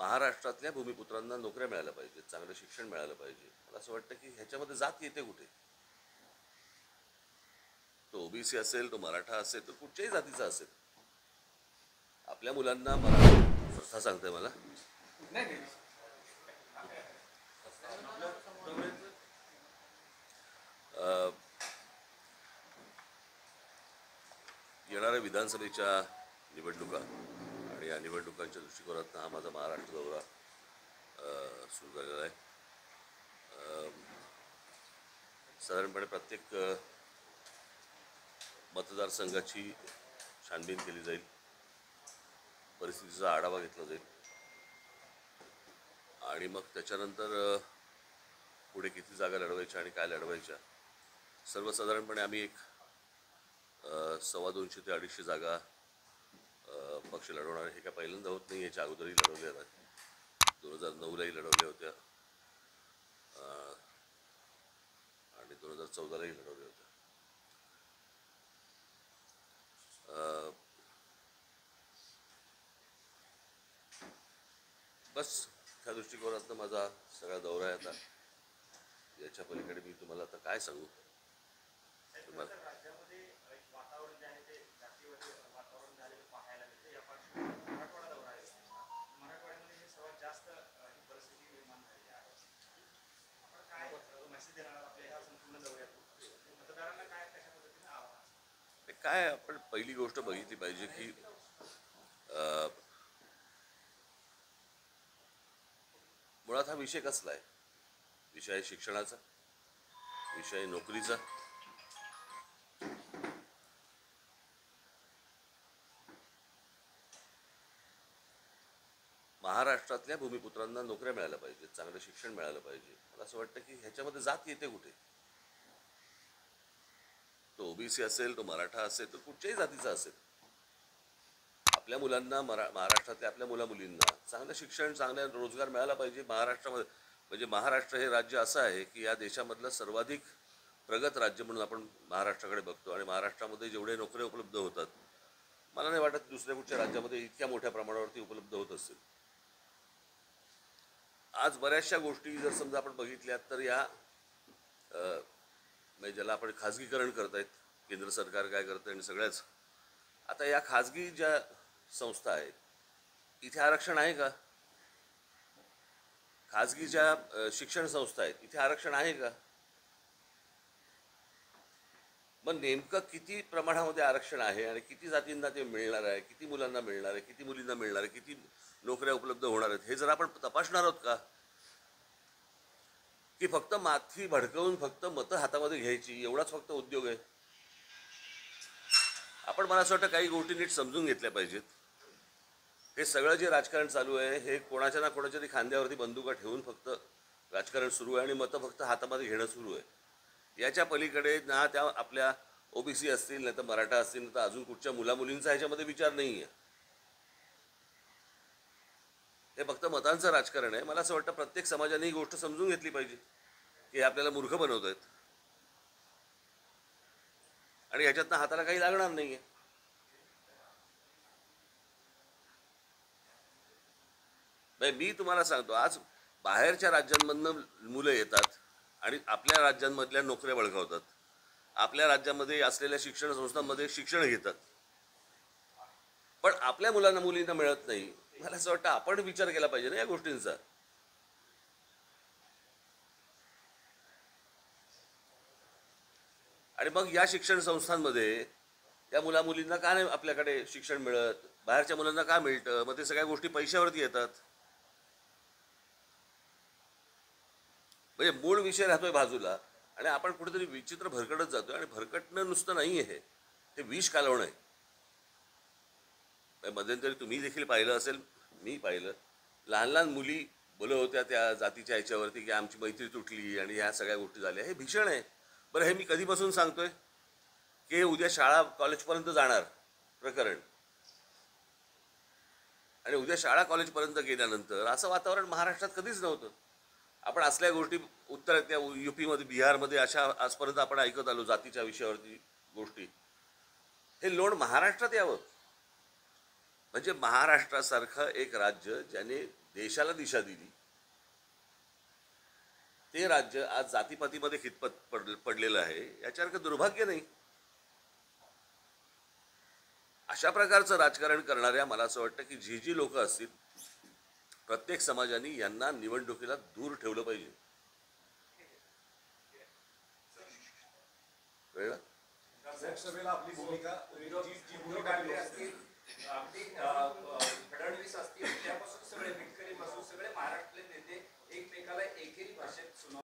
महाराष्ट्रातल्या भूमिपुत्रांना नोकऱ्या मिळाल्या पाहिजेत, चांगलं शिक्षण मिळालं पाहिजे. मला असं वाटतं की ह्याच्यामध्ये जात येते कुठे? तो ओबीसी असेल, तो मराठा असेल, तो कुठच्याही जातीचा असेल. आपल्या मुलांना मराठा सांगताय मला. अ, येणाऱ्या विधानसभेच्या निवडणुका आणि या निवडणुकांच्या दृष्टिकोनातून हा माझा महाराष्ट्र दौरा सुरू झालेला आहे. साधारणपणे प्रत्येक मतदारसंघाची छानबीन केली जाईल, परिस्थितीचा आढावा घेतला जाईल आणि मग त्याच्यानंतर पुढे किती जागा लढवायच्या आणि काय लढवायच्या. सर्वसाधारणपणे आम्ही एक 250 ते 250 जागा पक्ष लढवणार. हे काय पहिल्यांदा होत नाही, याच्या अगोदरही लढवले आहेत. 2009लाही लढवल्या होत्या आणि 2014लाही लढवल्या होत्या. बस त्या दृष्टिकोनातनं माझा सगळा दौरा आहे. आता याच्या पलीकडे मी तुम्हाला आता काय सांगू. तुम्हाला काय आपण पहिली गोष्ट बघितली पाहिजे की मुळात हा विषय कसला आहे. विषय आहे शिक्षणाचा, विषय आहे नोकरीचा, महाराष्ट्रातल्या भूमिपुत्रांना नोकऱ्या मिळाल्या पाहिजेत, चांगलं शिक्षण मिळालं पाहिजे. मला असं वाटतं की ह्याच्यामध्ये जात येते कुठे? तो ओबीसी असेल, तो मराठा असेल, तो कुठच्याही जातीचा असेल. आपल्या मुलांना महाराष्ट्रातल्या आपल्या मुलींना चांगलं शिक्षण, चांगला रोजगार मिळाला पाहिजे. महाराष्ट्रामध्ये म्हणजे महाराष्ट्र हे राज्य असं आहे की या देशामधलं सर्वाधिक प्रगत राज्य म्हणून आपण महाराष्ट्राकडे बघतो आणि महाराष्ट्रामध्ये जेवढे नोकऱ्या उपलब्ध होतात, मला नाही वाटत दुसऱ्या कुठच्या राज्यामध्ये इतक्या मोठ्या प्रमाणावरती उपलब्ध होत असतील. आज बऱ्याचशा गोष्टी जर समजा आपण बघितल्यात तर या म्हणजे ज्याला आपण खाजगीकरण करतायत, केंद्र सरकार काय करतं आणि सगळ्याच, आता या खाजगी ज्या संस्था आहेत इथे आरक्षण आहे का? खाजगी ज्या शिक्षण संस्था आहेत इथे आरक्षण आहे का? मग नेमकं किती प्रमाणामध्ये आरक्षण आहे आणि किती जातींना ते मिळणार आहे, किती मुलांना मिळणार आहे, किती मुलींना मिळणार आहे, किती नोकऱ्या उपलब्ध होणार आहेत, हे जर आपण तपासणार आहोत का? की फक्त माथी भडकवून फक्त मतं हातामध्ये घ्यायची एवढाच फक्त उद्योग आहे? आपण मला असं वाटतं काही गोष्टी नीट समजून घेतल्या पाहिजेत. हे सगळं जे राजकारण चालू आहे हे कोणाच्या ना कोणाच्या तरी खांद्यावरती बंदुका ठेवून फक्त राजकारण सुरू आहे आणि मतं फक्त हातामध्ये घेणं सुरू आहे. याच्या पलीकडे ना त्या आपल्या ओबीसी असतील, नाही तर मराठा असतील, नाही तर अजून कुठच्या मुलामुलींचा ह्याच्यामध्ये विचार नाही आहे. हे फक्त मतांचं राजकारण आहे. मला असं वाटतं प्रत्येक समाजाने ही गोष्ट समजून घेतली पाहिजे की हे आपल्याला मूर्ख बनवत आहेत आणि ह्याच्यातनं हाताला काही लागणार नाही आहे. मी तुम्हाला सांगतो, आज बाहेरच्या राज्यांमधनं मुलं येतात आणि आपल्या राज्यांमधल्या नोकऱ्या बळकावतात, आपल्या राज्यामध्ये असलेल्या शिक्षण संस्थांमध्ये शिक्षण घेतात, पण आपल्या मुलांना मुलींना मिळत नाही. मला असं वाटतं आपण विचार केला पाहिजे ना या गोष्टींचा. आणि मग या शिक्षण संस्थांमध्ये त्या मुलींना का नाही आपल्याकडे शिक्षण मिळत, बाहेरच्या मुलांना का मिळतं? मग ते सगळ्या गोष्टी पैशावरती येतात. म्हणजे मूळ विषय राहतोय बाजूला आणि आपण कुठेतरी विचित्र भरकटत जातोय. आणि भरकटणं नुसतं नाही आहे, हे विष कालवणं आहे. मध्यंतरी तुम्ही देखील पाहिलं असेल, मी पाहिलं, लहान लहान मुली बोलत होत्या त्या जातीच्या ह्याच्यावरती की आमची मैत्री तुटली आणि ह्या सगळ्या गोष्टी झाल्या. हे भीषण आहे. बरं, हे मी कधीपासून सांगतोय की हे उद्या शाळा कॉलेजपर्यंत जाणार प्रकरण, आणि उद्या शाळा कॉलेजपर्यंत गेल्यानंतर असं वातावरण महाराष्ट्रात कधीच नव्हतं. आपण असल्या गोष्टी उत्तर त्या युपीमध्ये, बिहारमध्ये अशा आजपर्यंत आपण ऐकत आलो जातीच्या विषयावरती गोष्टी. हे लोण महाराष्ट्रात यावं म्हणजे महाराष्ट्रासारखं एक राज्य ज्याने देशाला दिशा दिली, ते राज्य आज जातीपातीमध्ये खितपत पडलेलं आहे, याच्यावर काही दुर्भाग्य नाही. अशा प्रकारचं राजकारण करणाऱ्या, मला असं वाटतं की जी लोक असतील, प्रत्येक समाजाने यांना निवडणुकीला दूर ठेवलं पाहिजे. कळलं? लोकसभेला आपली भूमिका विरोध काढले असतील अगदी